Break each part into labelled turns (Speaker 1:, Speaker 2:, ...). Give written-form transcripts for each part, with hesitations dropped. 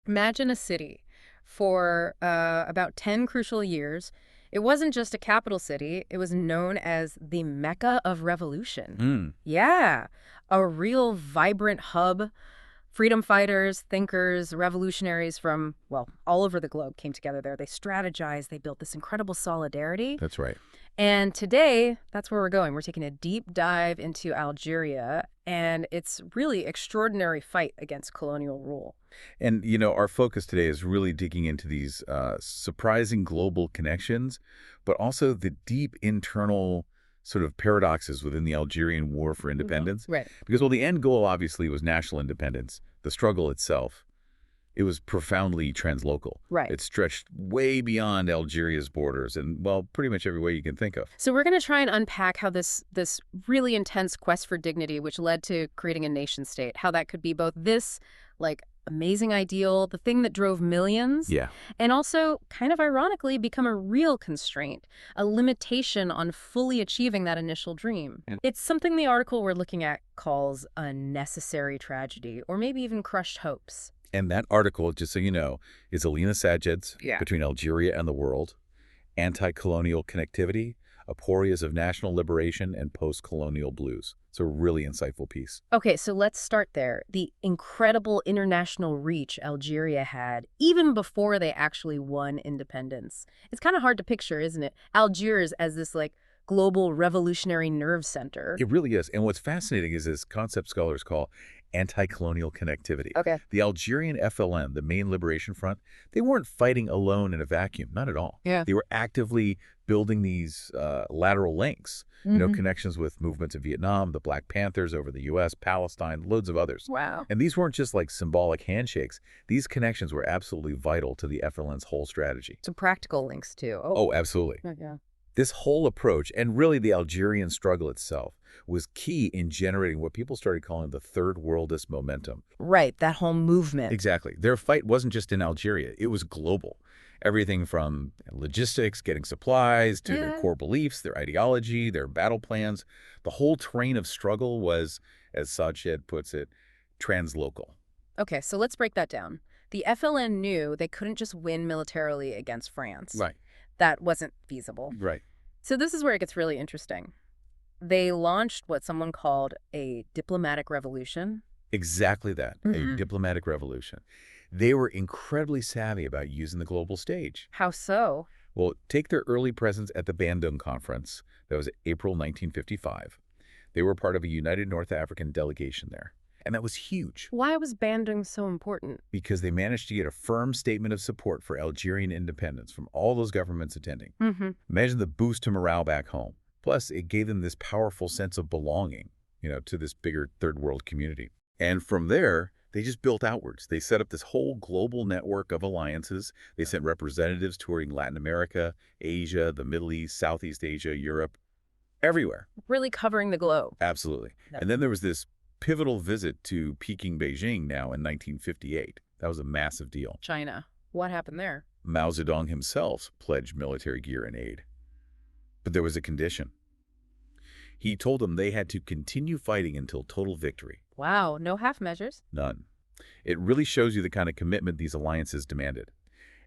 Speaker 1: Imagine a city. For about 10 crucial years, it wasn't just a capital city, it was known as the Mecca of Revolution.
Speaker 2: Hmm.
Speaker 1: Yeah, a real vibrant hub. Freedom fighters, thinkers, revolutionaries from, well, all over the globe came together there. They strategized, they built this incredible solidarity.
Speaker 2: That's right.
Speaker 1: And today, that's where we're going. We're taking a deep dive into Algeria and its really extraordinary fight against colonial rule.
Speaker 2: And, our focus today is really digging into these surprising global connections, but also the deep internal sort of paradoxes within the Algerian war for independence.
Speaker 1: Right.
Speaker 2: Because, well, the end goal obviously was national independence. The struggle itself, it was profoundly translocal.
Speaker 1: Right.
Speaker 2: It stretched way beyond Algeria's borders and, well, pretty much every way you can think of.
Speaker 1: So we're going to try and unpack how this really intense quest for dignity, which led to creating a nation state, how that could be both this, like, amazing ideal, the thing that drove millions,
Speaker 2: Yeah.
Speaker 1: and also, kind of ironically, become a real constraint, a limitation on fully achieving that initial dream.
Speaker 2: Yeah.
Speaker 1: It's something the article we're looking at calls a necessary tragedy, or maybe even crushed hopes.
Speaker 2: And that article, just so you know, is Alina Sajed's
Speaker 1: Yeah.
Speaker 2: Between Algeria and the World, Anticolonial Connectivity, Aporias of National Liberation, and Postcolonial Blues. It's a really insightful piece.
Speaker 1: Okay, so let's start there. The incredible international reach Algeria had, even before they actually won independence. It's kind of hard to picture, isn't it? Algiers as this, like, global revolutionary nerve center.
Speaker 2: It really is. And what's fascinating is this concept scholars call anti-colonial connectivity.
Speaker 1: Okay.
Speaker 2: The Algerian FLN, the main liberation front, they weren't fighting alone in a vacuum, not at all.
Speaker 1: Yeah.
Speaker 2: They were actively building these lateral links, connections with movements in Vietnam, the Black Panthers over the U.S., Palestine, loads of others.
Speaker 1: Wow.
Speaker 2: And these weren't just like symbolic handshakes. These connections were absolutely vital to the FLN's whole strategy.
Speaker 1: Some practical links, too.
Speaker 2: Oh, absolutely.
Speaker 1: Yeah.
Speaker 2: This whole approach, and really the Algerian struggle itself, was key in generating what people started calling the Third Worldist momentum.
Speaker 1: Right, that whole movement.
Speaker 2: Exactly. Their fight wasn't just in Algeria. It was global. Everything from logistics, getting supplies, to their core beliefs, their ideology, their battle plans. The whole train of struggle was, as Sajed puts it, translocal.
Speaker 1: Okay, so let's break that down. The FLN knew they couldn't just win militarily against France.
Speaker 2: Right.
Speaker 1: That wasn't feasible.
Speaker 2: Right.
Speaker 1: So this is where it gets really interesting. They launched what someone called a diplomatic revolution.
Speaker 2: Exactly that, a diplomatic revolution. They were incredibly savvy about using the global stage.
Speaker 1: How so?
Speaker 2: Well, take their early presence at the Bandung Conference. That was April 1955. They were part of a United North African delegation there. And that was huge.
Speaker 1: Why was Bandung so important?
Speaker 2: Because they managed to get a firm statement of support for Algerian independence from all those governments attending. Imagine the boost to morale back home. Plus, it gave them this powerful sense of belonging, to this bigger third world community. And from there, they just built outwards. They set up this whole global network of alliances. They sent representatives touring Latin America, Asia, the Middle East, Southeast Asia, Europe, everywhere.
Speaker 1: Really covering the globe.
Speaker 2: Absolutely. And then there was this pivotal visit to Peking, Beijing now in 1958. That was a massive deal.
Speaker 1: China. What happened there?
Speaker 2: Mao Zedong himself pledged military gear and aid. But there was a condition. He told them they had to continue fighting until total victory.
Speaker 1: Wow, no half measures?
Speaker 2: None. It really shows you the kind of commitment these alliances demanded.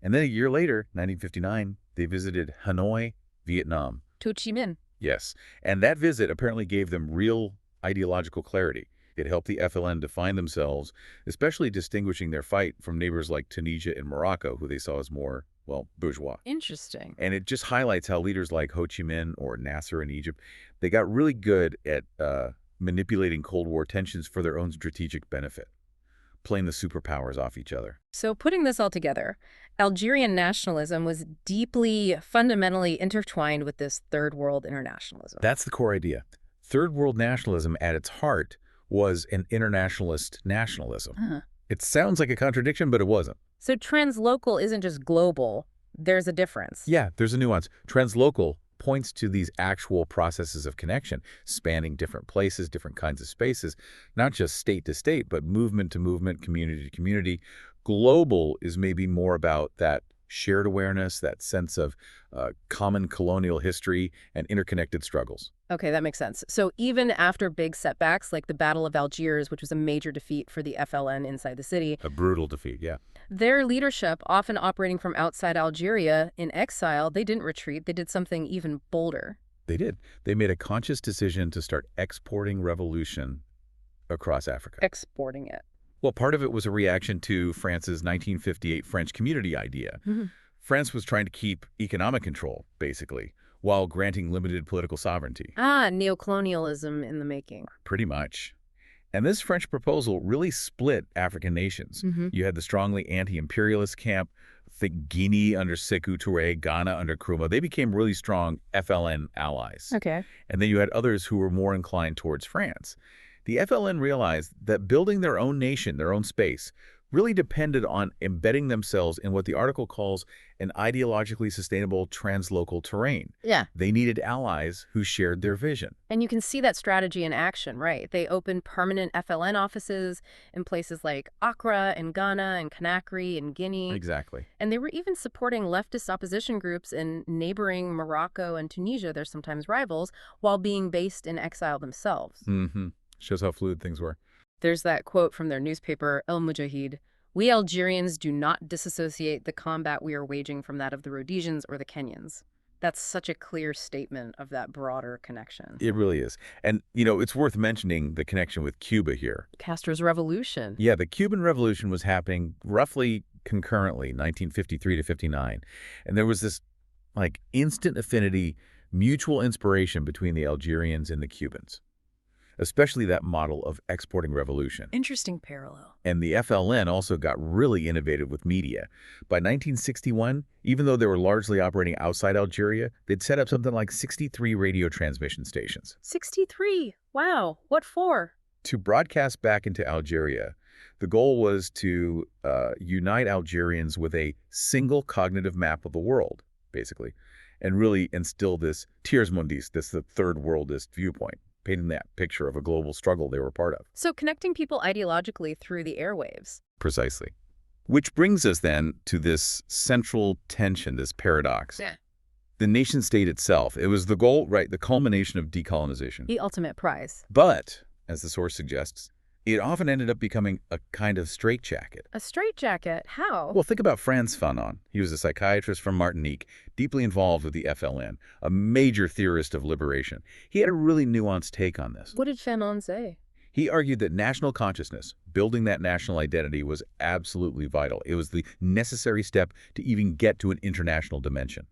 Speaker 2: And then a year later, 1959, they visited Hanoi, Vietnam.
Speaker 1: Ho Chi Minh.
Speaker 2: Yes. And that visit apparently gave them real ideological clarity. It helped the FLN define themselves, especially distinguishing their fight from neighbors like Tunisia and Morocco, who they saw as more, well, bourgeois.
Speaker 1: Interesting.
Speaker 2: And it just highlights how leaders like Ho Chi Minh or Nasser in Egypt, they got really good at manipulating Cold War tensions for their own strategic benefit, playing the superpowers off each other.
Speaker 1: So putting this all together, Algerian nationalism was deeply, fundamentally intertwined with this third world internationalism.
Speaker 2: That's the core idea. Third world nationalism at its heart was an internationalist nationalism. It sounds like a contradiction, but it wasn't.
Speaker 1: So translocal isn't just global. There's a difference.
Speaker 2: Yeah, there's a nuance. Translocal points to these actual processes of connection, spanning different places, different kinds of spaces, not just state to state, but movement to movement, community to community. Global is maybe more about that shared awareness, that sense of common colonial history and interconnected struggles.
Speaker 1: Okay, that makes sense. So even after big setbacks like the Battle of Algiers, which was a major defeat for the FLN inside the city,
Speaker 2: A brutal defeat, yeah.
Speaker 1: their leadership, often operating from outside Algeria in exile, they didn't retreat. They did something even bolder.
Speaker 2: They did. They made a conscious decision to start exporting revolution across Africa.
Speaker 1: Exporting it.
Speaker 2: Well, part of it was a reaction to France's 1958 French community idea. France was trying to keep economic control, basically, while granting limited political sovereignty.
Speaker 1: Neocolonialism in the making.
Speaker 2: Pretty much. And this French proposal really split African nations. You had the strongly anti-imperialist camp, think Guinea under Sékou Touré, Ghana under Nkrumah. They became really strong FLN allies.
Speaker 1: Okay.
Speaker 2: And then you had others who were more inclined towards France. The FLN realized that building their own nation, their own space, really depended on embedding themselves in what the article calls an ideologically sustainable translocal terrain.
Speaker 1: Yeah.
Speaker 2: They needed allies who shared their vision.
Speaker 1: And you can see that strategy in action, right? They opened permanent FLN offices in places like Accra and Ghana and Conakry and Guinea.
Speaker 2: Exactly.
Speaker 1: And they were even supporting leftist opposition groups in neighboring Morocco and Tunisia, they're sometimes rivals, while being based in exile themselves.
Speaker 2: Shows how fluid things were.
Speaker 1: There's that quote from their newspaper, El Mujahid: "We Algerians do not disassociate the combat we are waging from that of the Rhodesians or the Kenyans." That's such a clear statement of that broader connection.
Speaker 2: It really is. And, it's worth mentioning the connection with Cuba here.
Speaker 1: Castro's revolution.
Speaker 2: Yeah, the Cuban Revolution was happening roughly concurrently, 1953 to 59. And there was this, instant affinity, mutual inspiration between the Algerians and the Cubans, especially that model of exporting revolution.
Speaker 1: Interesting parallel.
Speaker 2: And the FLN also got really innovative with media. By 1961, even though they were largely operating outside Algeria, they'd set up something like 63 radio transmission stations.
Speaker 1: 63? Wow. What for?
Speaker 2: To broadcast back into Algeria. The goal was to unite Algerians with a single cognitive map of the world, basically, and really instill this tiers mondis, the third worldist viewpoint, painting that picture of a global struggle they were part of.
Speaker 1: So connecting people ideologically through the airwaves.
Speaker 2: Precisely. Which brings us then to this central tension, this paradox.
Speaker 1: Yeah.
Speaker 2: The nation state itself, it was the goal, right, the culmination of decolonization.
Speaker 1: The ultimate prize.
Speaker 2: But, as the source suggests, it often ended up becoming a kind of straitjacket.
Speaker 1: A straitjacket? How?
Speaker 2: Well, think about Frantz Fanon. He was a psychiatrist from Martinique, deeply involved with the FLN, a major theorist of liberation. He had a really nuanced take on this.
Speaker 1: What did Fanon say?
Speaker 2: He argued that national consciousness, building that national identity, was absolutely vital. It was the necessary step to even get to an international dimension.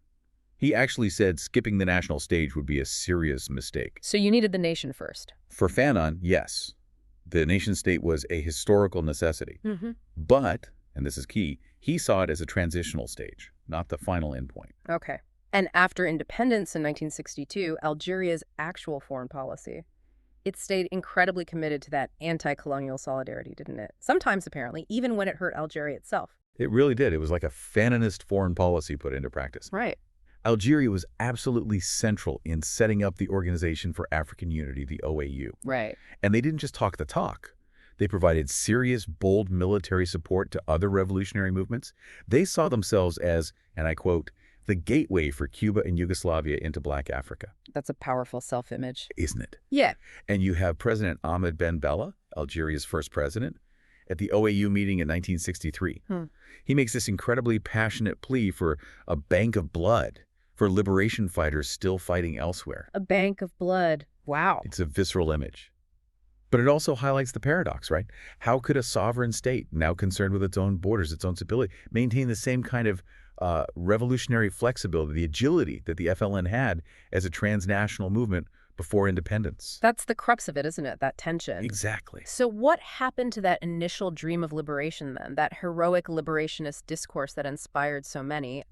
Speaker 2: He actually said skipping the national stage would be a serious mistake.
Speaker 1: So you needed the nation first.
Speaker 2: For Fanon, yes. The nation-state was a historical necessity. But, and this is key, he saw it as a transitional stage, not the final endpoint.
Speaker 1: Okay. And after independence in 1962, Algeria's actual foreign policy, it stayed incredibly committed to that anti-colonial solidarity, didn't it? Sometimes, apparently, even when it hurt Algeria itself.
Speaker 2: It really did. It was like a Fanonist foreign policy put into practice.
Speaker 1: Right.
Speaker 2: Algeria was absolutely central in setting up the Organization for African Unity, the OAU.
Speaker 1: Right.
Speaker 2: And they didn't just talk the talk. They provided serious, bold military support to other revolutionary movements. They saw themselves as, and I quote, the gateway for Cuba and Yugoslavia into Black Africa.
Speaker 1: That's a powerful self-image.
Speaker 2: Isn't it?
Speaker 1: Yeah.
Speaker 2: And you have President Ahmed Ben Bella, Algeria's first president, at the OAU meeting in 1963. He makes this incredibly passionate plea for a bank of blood, for liberation fighters still fighting elsewhere.
Speaker 1: A bank of blood. Wow.
Speaker 2: It's a visceral image. But it also highlights the paradox, right? How could a sovereign state, now concerned with its own borders, its own stability, maintain the same kind of revolutionary flexibility, the agility that the FLN had as a transnational movement before independence?
Speaker 1: That's the crux of it, isn't it? That tension.
Speaker 2: Exactly.
Speaker 1: So what happened to that initial dream of liberation then? That heroic liberationist discourse that inspired so many?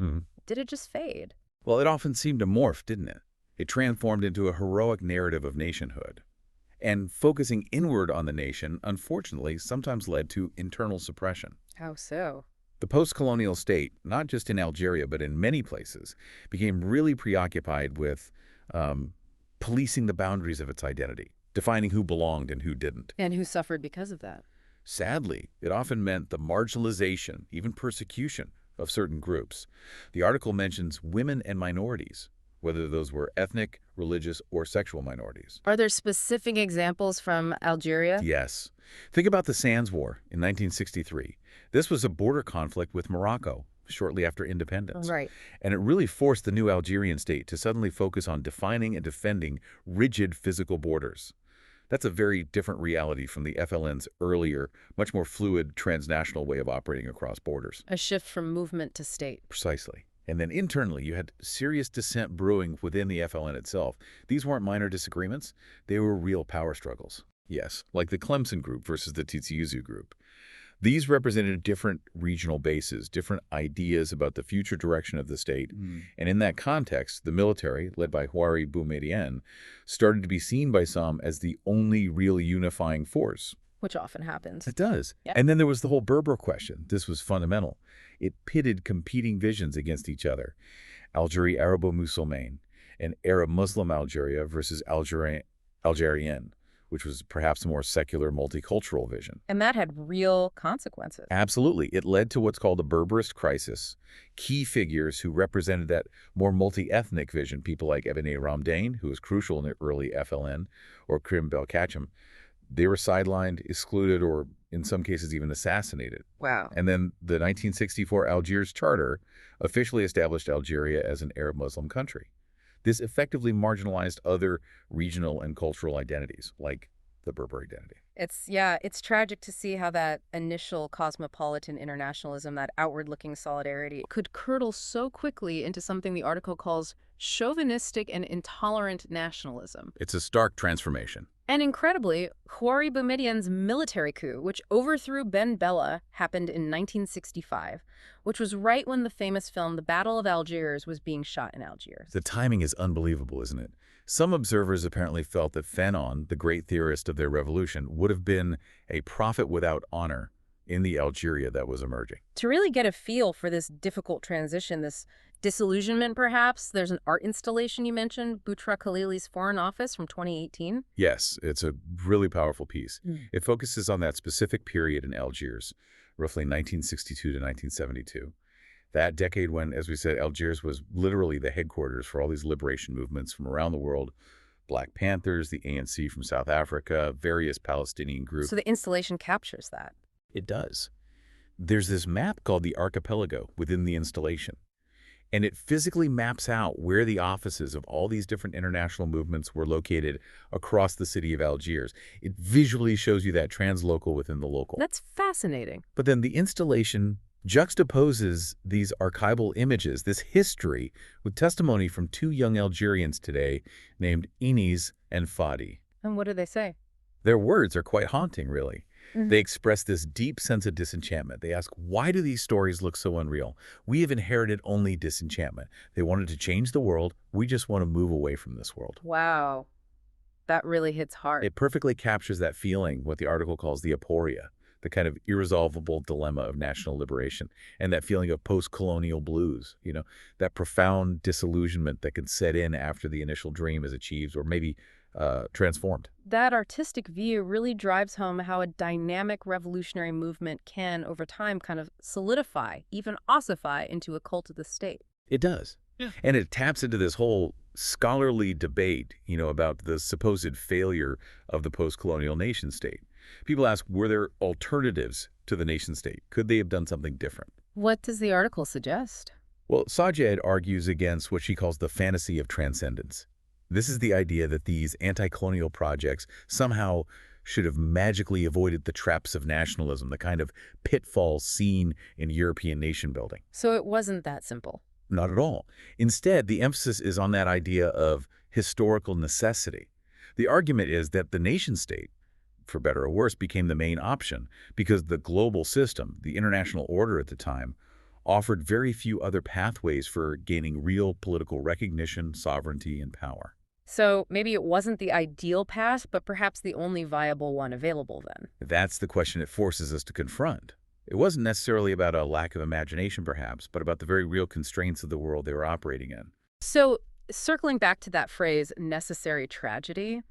Speaker 1: Did it just fade?
Speaker 2: Well, it often seemed to morph, didn't it? It transformed into a heroic narrative of nationhood. And focusing inward on the nation, unfortunately, sometimes led to internal suppression.
Speaker 1: How so?
Speaker 2: The post-colonial state, not just in Algeria, but in many places, became really preoccupied with policing the boundaries of its identity, defining who belonged and who didn't.
Speaker 1: And who suffered because of that?
Speaker 2: Sadly, it often meant the marginalization, even persecution, of certain groups. The article mentions women and minorities, whether those were ethnic, religious, or sexual minorities.
Speaker 1: Are there specific examples from Algeria?
Speaker 2: Yes. Think about the Sands War in 1963. This was a border conflict with Morocco shortly after independence.
Speaker 1: Right.
Speaker 2: And it really forced the new Algerian state to suddenly focus on defining and defending rigid physical borders. That's a very different reality from the FLN's earlier, much more fluid transnational way of operating across borders.
Speaker 1: A shift from movement to state.
Speaker 2: Precisely. And then internally, you had serious dissent brewing within the FLN itself. These weren't minor disagreements. They were real power struggles. Yes, like the Tlemcen group versus the Tizi group. These represented different regional bases, different ideas about the future direction of the state. And in that context, the military, led by Houari Boumediene, started to be seen by some as the only real unifying force.
Speaker 1: Which often happens.
Speaker 2: It does.
Speaker 1: Yeah.
Speaker 2: And then there was the whole Berber question. This was fundamental. It pitted competing visions against each other. Algerie Arabo-Musulmane and Arab-Muslim Algeria versus Algerian, which was perhaps a more secular, multicultural vision.
Speaker 1: And that had real consequences.
Speaker 2: Absolutely. It led to what's called the Berberist crisis. Key figures who represented that more multi-ethnic vision, people like Ebene Ramdane, who was crucial in the early FLN, or Krim Belkacem, they were sidelined, excluded, or in some cases even assassinated.
Speaker 1: Wow.
Speaker 2: And then the 1964 Algiers Charter officially established Algeria as an Arab Muslim country. This effectively marginalized other regional and cultural identities, like the Berber identity.
Speaker 1: It's tragic to see how that initial cosmopolitan internationalism, that outward-looking solidarity, could curdle so quickly into something the article calls chauvinistic and intolerant nationalism.
Speaker 2: It's a stark transformation.
Speaker 1: And incredibly, Houari Boumediene's military coup, which overthrew Ben Bella, happened in 1965, which was right when the famous film The Battle of Algiers was being shot in Algiers.
Speaker 2: The timing is unbelievable, isn't it? Some observers apparently felt that Fanon, the great theorist of their revolution, would have been a prophet without honor in the Algeria that was emerging.
Speaker 1: To really get a feel for this difficult transition, this disillusionment perhaps, there's an art installation you mentioned, Boutra Khalili's Foreign Office from 2018.
Speaker 2: Yes, it's a really powerful piece. It focuses on that specific period in Algiers, roughly 1962 to 1972. That decade when, as we said, Algiers was literally the headquarters for all these liberation movements from around the world. Black Panthers, the ANC from South Africa, various Palestinian groups.
Speaker 1: So the installation captures that.
Speaker 2: It does. There's this map called the Archipelago within the installation. And it physically maps out where the offices of all these different international movements were located across the city of Algiers. It visually shows you that translocal within the local.
Speaker 1: That's fascinating.
Speaker 2: But then the installation juxtaposes these archival images, this history, with testimony from two young Algerians today named Enis and Fadi.
Speaker 1: And what do they say?
Speaker 2: Their words are quite haunting, really. They express this deep sense of disenchantment. They ask, why do these stories look so unreal? We have inherited only disenchantment. They wanted to change the world. We just want to move away from this world.
Speaker 1: Wow. That really hits hard.
Speaker 2: It perfectly captures that feeling, what the article calls the aporia, the kind of irresolvable dilemma of national liberation, and that feeling of post-colonial blues, that profound disillusionment that can set in after the initial dream is achieved or maybe transformed.
Speaker 1: That artistic view really drives home how a dynamic revolutionary movement can, over time, kind of solidify, even ossify into a cult of the state.
Speaker 2: It does. Yeah. And it taps into this whole scholarly debate, about the supposed failure of the post-colonial nation state. People ask, were there alternatives to the nation state? Could they have done something different?
Speaker 1: What does the article suggest?
Speaker 2: Well, Sajed argues against what she calls the fantasy of transcendence. This is the idea that these anti-colonial projects somehow should have magically avoided the traps of nationalism, the kind of pitfalls seen in European nation building.
Speaker 1: So it wasn't that simple.
Speaker 2: Not at all. Instead, the emphasis is on that idea of historical necessity. The argument is that the nation state, for better or worse, became the main option because the global system, the international order at the time, offered very few other pathways for gaining real political recognition, sovereignty, and power.
Speaker 1: So maybe it wasn't the ideal path, but perhaps the only viable one available then.
Speaker 2: That's the question it forces us to confront. It wasn't necessarily about a lack of imagination, perhaps, but about the very real constraints of the world they were operating in.
Speaker 1: So circling back to that phrase, necessary tragedy,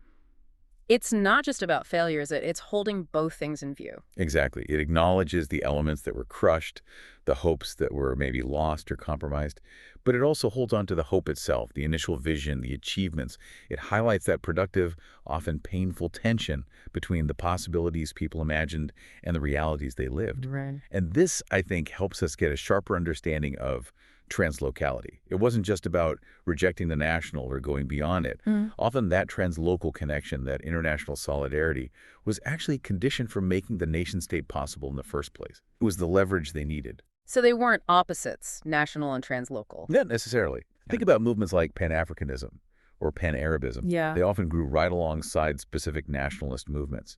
Speaker 1: It's not just about failure, is it? It's holding both things in view.
Speaker 2: Exactly. It acknowledges the elements that were crushed, the hopes that were maybe lost or compromised, but it also holds on to the hope itself, the initial vision, the achievements. It highlights that productive, often painful tension between the possibilities people imagined and the realities they lived.
Speaker 1: Right.
Speaker 2: And this, I think, helps us get a sharper understanding of translocality. It wasn't just about rejecting the national or going beyond it. Often that translocal connection, that international solidarity, was actually conditioned for making the nation-state possible in the first place. It was the leverage they needed.
Speaker 1: So they weren't opposites, national and translocal.
Speaker 2: Not necessarily. Think about movements like Pan-Africanism or Pan-Arabism.
Speaker 1: Yeah.
Speaker 2: They often grew right alongside specific nationalist movements.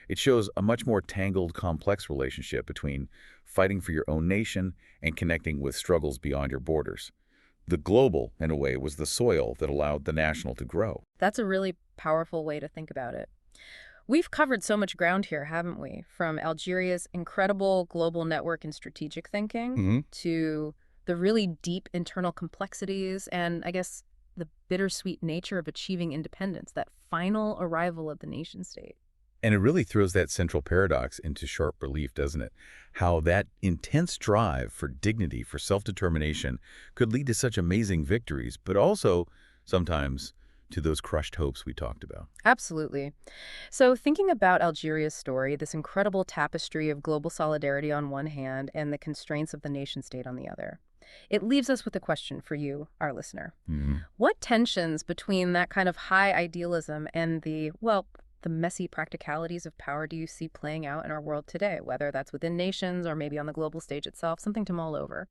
Speaker 2: It shows a much more tangled, complex relationship between fighting for your own nation and connecting with struggles beyond your borders. The global, in a way, was the soil that allowed the national to grow.
Speaker 1: That's a really powerful way to think about it. We've covered so much ground here, haven't we? From Algeria's incredible global network and strategic thinking to the really deep internal complexities and, I guess, the bittersweet nature of achieving independence, that final arrival of the nation state.
Speaker 2: And it really throws that central paradox into sharp relief, doesn't it? How that intense drive for dignity, for self-determination, could lead to such amazing victories, but also sometimes to those crushed hopes we talked about.
Speaker 1: Absolutely. So thinking about Algeria's story, this incredible tapestry of global solidarity on one hand and the constraints of the nation state on the other, it leaves us with a question for you, our listener. What tensions between that kind of high idealism and the messy practicalities of power do you see playing out in our world today, whether that's within nations or maybe on the global stage itself, something to mull over?